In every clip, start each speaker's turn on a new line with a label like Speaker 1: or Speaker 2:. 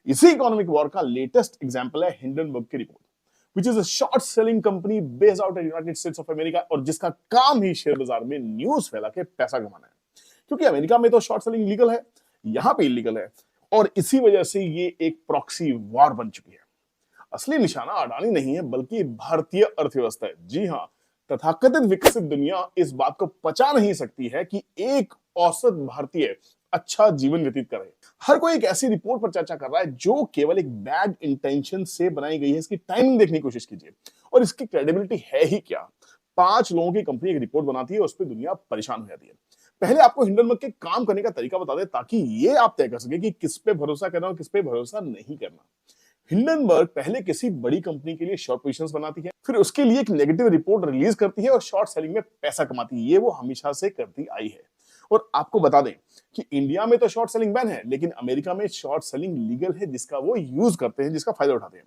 Speaker 1: इसी economic war का latest example है हिंडनबर्ग की report, which is a short selling company based out United states of America, और जिसका काम ही शेयर बाजार में न्यूज फैला के पैसा कमाना है। क्योंकि अमेरिका में तो शॉर्ट सेलिंग लीगल है, यहां पे इलीगल है, और इसी वजह से ये एक प्रॉक्सी वॉर बन चुकी है। असली निशाना अडानी नहीं है बल्कि भारतीय अर्थव्यवस्था है। जी हां, तथाकथित विकसित दुनिया इस बात को पचा नहीं सकती है कि एक औसत भारतीय अच्छा जीवन व्यतीत करे। हर कोई एक ऐसी रिपोर्ट पर चर्चा कर रहा है जो केवल एक बैड इंटेंशन से बनाई गई है। इसकी टाइमिंग देखने की कोशिश कीजिए, और इसकी क्रेडिबिलिटी है ही क्या। 5 लोगों की कंपनी एक रिपोर्ट बनाती है, उस पर दुनिया परेशान हो जाती है। पहले आपको हिंडनबर्ग के काम करने का तरीका बता दे, ताकि ये आप तय कर सके कि किस पे भरोसा करना और किस पे भरोसा नहीं करना। हिंडनबर्ग पहले किसी बड़ी कंपनी के लिए शॉर्ट पोजीशंस बनाती है, फिर उसके लिए एक नेगेटिव रिपोर्ट रिलीज करती है और शॉर्ट सेलिंग में पैसा कमाती है। ये वो हमेशा से करती आई है। और आपको बता दें कि इंडिया में तो शॉर्ट सेलिंग बैन है, लेकिन अमेरिका में शॉर्ट सेलिंग लीगल है, जिसका वो यूज करते हैं, जिसका फायदा उठाते हैं।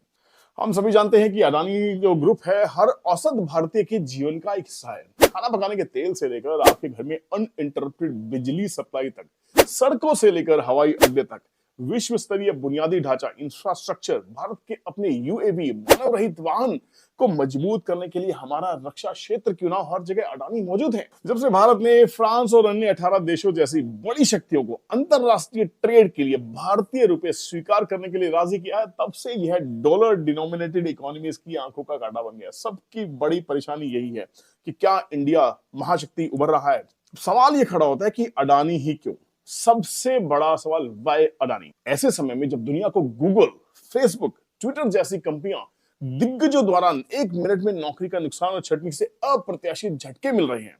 Speaker 1: हम सभी जानते हैं कि अडानी जो ग्रुप है हर औसत भारतीय के जीवन का एक हिस्सा है। खाना पकाने के तेल से लेकर आपके घर में अनइंटरप्टेड बिजली सप्लाई तक, सड़कों से लेकर हवाई अड्डे तक, विश्व स्तरीय बुनियादी ढांचा इंफ्रास्ट्रक्चर, भारत के अपने यूएवी मानव रहित वाहन को मजबूत करने के लिए हमारा रक्षा क्षेत्र क्यों ना हो, हर जगह अडानी मौजूद है। जब से भारत ने फ्रांस और अन्य 18 देशों जैसी बड़ी शक्तियों को अंतरराष्ट्रीय ट्रेड के लिए भारतीय रुपए स्वीकार करने के लिए राजी किया है, तब से यह डॉलर डिनोमिनेटेड इकोनॉमीज की आंखों का कांटा बन गया। सबकी बड़ी परेशानी यही है कि क्या इंडिया महाशक्ति उभर रहा है। सवाल यह खड़ा होता है कि अडानी ही क्यों। सबसे बड़ा सवाल, वाई अडानी। ऐसे समय में जब दुनिया को गूगल, फेसबुक, ट्विटर जैसी कंपनियां दिग्गजों द्वारा 1 मिनट में नौकरी का नुकसान और छटनी से अप्रत्याशित झटके मिल रहे हैं,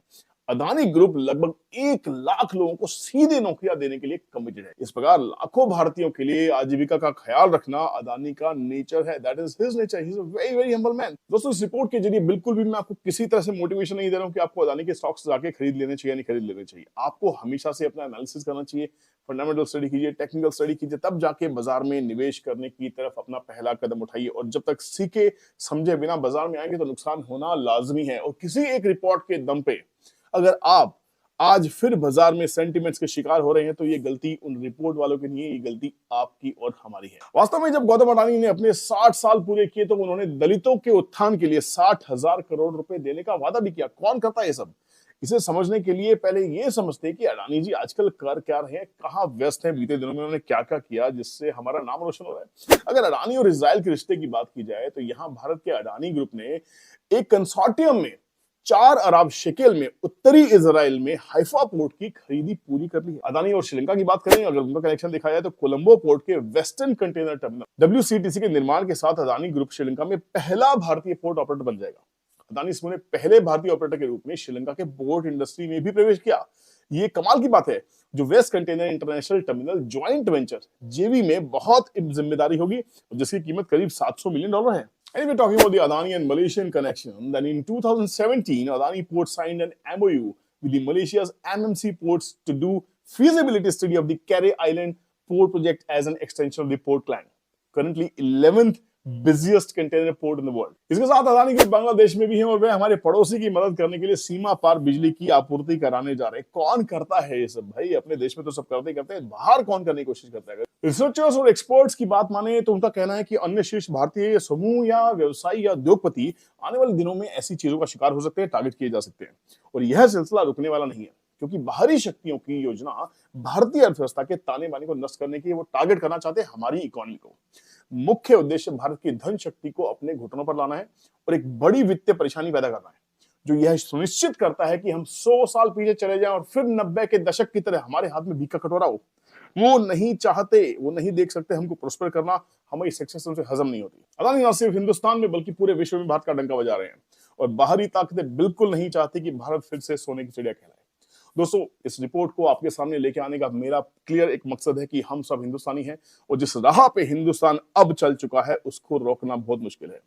Speaker 1: अदानी ग्रुप लगभग 1 लाख लोगों को सीधे नौकरियां देने के लिए कमिटेड है। इस प्रकार लाखों भारतीयों के लिए आजीविका का ख्याल रखना अदानी का नेचर है। That is his nature. He is a very very humble man. दोस्तों, इस रिपोर्ट के जरिए बिल्कुल भी मैं आपको किसी तरह से मोटिवेशन नहीं दे रहा हूं कि आपको अदानी के स्टॉक्स जाके खरीद लेने चाहिए या नहीं खरीद लेने चाहिए। आपको हमेशा से अपना एनालिसिस करना चाहिए, फंडामेंटल स्टडी कीजिए, टेक्निकल स्टडी कीजिए, तब जाके बाजार में निवेश करने की तरफ अपना पहला कदम उठाइए। और जब तक सीखे समझे बिना बाजार में आएंगे तो नुकसान होना लाजमी है। और किसी एक रिपोर्ट के दम पे अगर आप आज फिर बाजार में सेंटिमेंट्स के शिकार हो रहे हैं, तो ये गलती उन रिपोर्ट वालों की नहीं है, ये गलती आपकी और हमारी है। वास्तव में जब गौतम अडानी ने अपने 60 साल पूरे किए तो उन्होंने दलितों के उत्थान के लिए 60,000 करोड़ रुपए देने का वादा भी किया। कौन करता है ये सब? इसे समझने के लिए पहले ये समझते हैं कि अडानी जी आजकल कर क्या रहे हैं, कहां व्यस्त हैं, बीते दिनों में उन्होंने क्या क्या किया जिससे हमारा नाम रोशन हो रहा है। अगर अडानी और इजराइल के रिश्ते की बात की जाए तो यहां भारत के अडानी ग्रुप ने एक कंसोर्टियम में 4 अरब शेकेल में उत्तरी इजराइल में हाइफा पोर्ट की खरीदी पूरी कर ली है। अदानी और श्रीलंका की बात करें, अगर उनका कनेक्शन देखा जाए तो कोलंबो पोर्ट के वेस्टर्न कंटेनर टर्मिनल WCTC के निर्माण के साथ अदानी ग्रुप श्रीलंका में पहला भारतीय पोर्ट ऑपरेटर बन जाएगा। अदानी इसमें पहले भारतीय ऑपरेटर के रूप में श्रीलंका के पोर्ट इंडस्ट्री में भी प्रवेश किया। ये कमाल की बात है। जो West Container International Terminal joint venture JV में बहुत जिम्मेदारी होगी, जिसकी कीमत करीब $700 मिलियन है। Anyway, talking about the Adani and Malaysian connection, then in 2017, Adani Port signed an MOU with the Malaysia's MMC Ports to do feasibility study of the Carey Island port project as an extension of the port plan. Currently 11th busiest container port in the world. इसके साथ Adani group Bangladesh में भी है और वे हमारे पड़ोसी की मदद करने के लिए सीमा पार बिजली की आपूर्ति कराने जा रहे हैं। कौन करता है ये सब भाई? अपने देश में तो सब करते ही करते हैं, बाहर कौन करने की कोशिश करता है? रिसर्चर्स और एक्सपर्ट्स की बात माने तो उनका कहना है कि अन्य शीर्ष भारतीय समूह या व्यवसायी या उद्योगपति आने वाले दिनों में ऐसी चीजों का शिकार हो सकते हैं, टारगेट किए जा सकते हैं। और यह सिलसिला रुकने वाला नहीं है, क्योंकि बाहरी शक्तियों की योजना भारतीय अर्थव्यवस्था के ताने बाने को नष्ट करने की वो टारगेट करना चाहते हैं हमारी इकोनॉमी को। मुख्य उद्देश्य भारत की धन शक्ति को अपने घुटनों पर लाना है और एक बड़ी वित्तीय परेशानी पैदा करना है, जो यह सुनिश्चित करता है कि हम 100 साल पीछे चले जाएं और फिर 90 के दशक की तरह हमारे हाथ में भीख का कटोरा हो। वो नहीं चाहते, वो नहीं देख सकते हमको प्रोस्पर करना, हमारी सक्सेस उनसे हजम नहीं होती। अदानी ना सिर्फ हिंदुस्तान में बल्कि पूरे विश्व में भारत का डंका बजा रहे हैं और बाहरी ताकतें बिल्कुल नहीं चाहती कि भारत फिर से सोने की चिड़िया कहलाए। दोस्तों, इस रिपोर्ट को आपके सामने लेके आने का मेरा क्लियर एक मकसद है कि हम सब हिंदुस्तानी हैं और जिस राह पे हिंदुस्तान अब चल चुका है उसको रोकना बहुत मुश्किल है।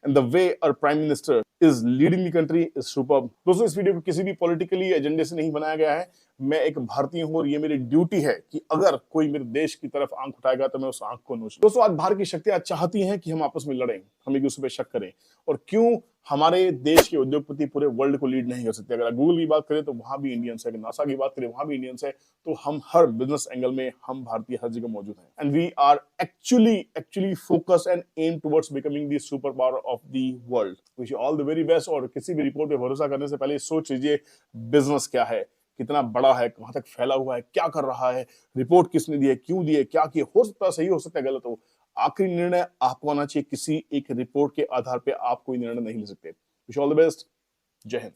Speaker 1: and the way our prime minister is leading the country is superb. दोस्तों, इस वीडियो को किसी भी पॉलिटिकली एजेंडे से नहीं बनाया गया है। मैं एक भारतीय हूं और ये मेरी ड्यूटी है कि अगर कोई मेरे देश की तरफ आंख उठाएगा तो मैं उस आंख को नोच लूं। दोस्तों, आज भारत की शक्तियां चाहती हैं कि हम आपस में लड़ें, हम एक दूसरे पे शक करें। और क्यों हमारे देश के उद्योगपति पूरे वर्ल्ड को लीड नहीं कर सकते? अगर गूगल की बात करें तो वहां भी इंडियंस है, अगर नासा की बात करें वहां भी इंडियंस है। तो हम हर बिजनेस एंगल में हम भारतीय हर जगह मौजूद हैं, and we are actually focus and aim towards becoming the super power of the world. Wish you all the very best. और किसी भी रिपोर्ट पे भरोसा करने से पहले सोच लीजिए बिजनेस क्या है, कितना बड़ा है, कहां तक फैला हुआ है, क्या कर रहा है, रिपोर्ट किसने दी है, क्यों दी है, क्या किया, हो सकता है सही, हो सकता है गलत हो। आखिरी निर्णय आपको आना चाहिए। किसी एक रिपोर्ट के आधार पे आप कोई निर्णय नहीं ले सकते। Wish all the best. जय हिंद।